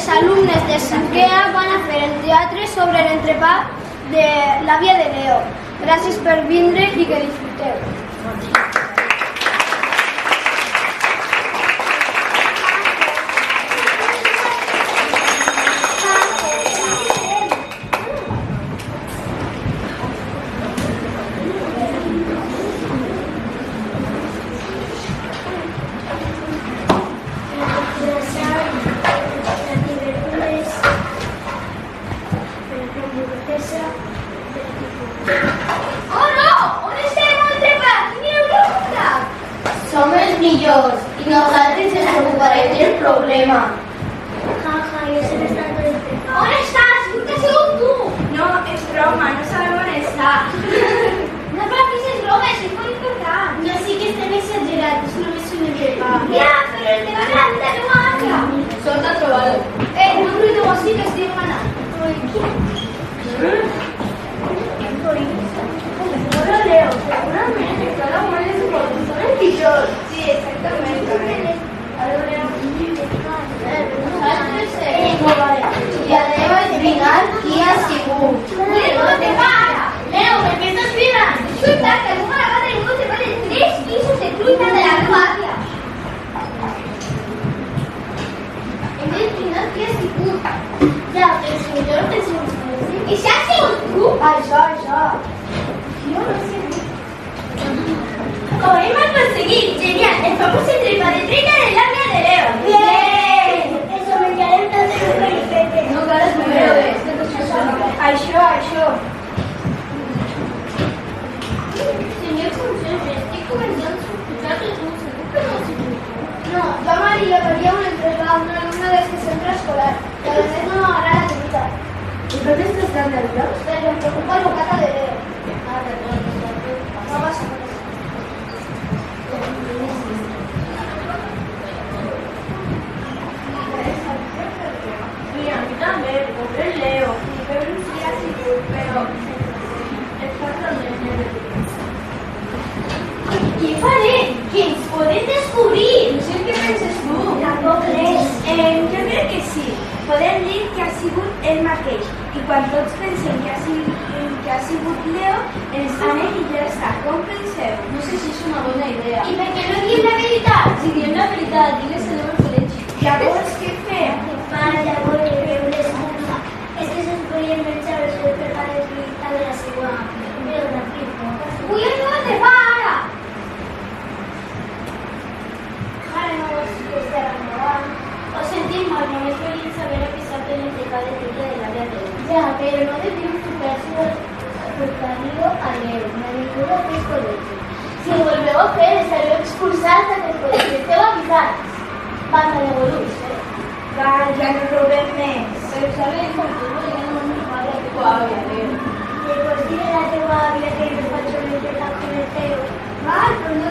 les alumnes de cinquè A van a fer el teatre sobre l'entrepà de l'àvia de Leo. Gràcies per vindre i que disfruteu. Som els millors i nosaltres ens ocuparem del problema. Jaja, jo sé que està tot el On estàs? Vull que sigut tu! No, és broma, no sabem on està. No facis bromes, és molt important. Jo sí que estem exagerats, és només un entrepà. Ja, però el tema de la vida no m'agrada. Sort a trobar-ho. No griteu així que estic manant. Hola, Leo, segurament està la mort de su pot. Són els pitjors. Sí, exactament. I a Leo esbrinar qui ha sigut. Leo, te para! Leo, per què estàs cridant? És veritat que alguna vegada ningú te va de 3 quisos de fruita de la teva àvia. Hem d'esbrinar qui ha sigut. Ja, però si jo no penso en això. I si has sigut tu? Això. Jo no sé. Ho hem aconseguit! Genial! El famós entrepà de fruita de l'àvia de Leo. Bien! Eso, menjarem tot el perifete. No cal escriure. Això. Senyor Conserge, estic començant a sospechar que tu segur que no ha sigut tu. No, jo a Maria faria un entrepà, una alumna des de centre escolar. Que a més no m'agrada la veritat. I per què estàs tan nerviós? Perquè em preocupa el bocata de Leo. No passa res. Sí, a mi també, pobre el Leo. I veure si ha sigut, però està realment nerviós. Què farem? Que ens podem descobrir! No sé què penses tu. Tampoc res. Jo crec que sí. Podem dir que ha sigut ell mateix. I quan tots pensem que ha sigut Leo, ens anem i ja està. Com penseu? No sé si és una bona idea. I per què no diem la veritat? Si diem la veritat, digues el meu col·legi. Llavors, què fem? Para llavors feu l'excusa. És que se'ns podria inventar el seu per la veritat de la seva biografia. Vull el meu entrepà ara! Ara no vols que estar renovant. Ho sentim molt, només volíem saber el que sap de l'entrecat de fruita de l'àvia de Leo. Ja, però no debíem tocar-lo a Leo. No ningú de tres col·legis. Si ho volveu a fer, estareu expulsats d'aquest col·legi. Esteu avisats. Banda de boluts. Va, ja no robem més. Però sabeu com tu no hi ha un padre a tu àvia, Leo. Llavors diré a la teva àvia que no faig un entrecat con el Teo. Val, però no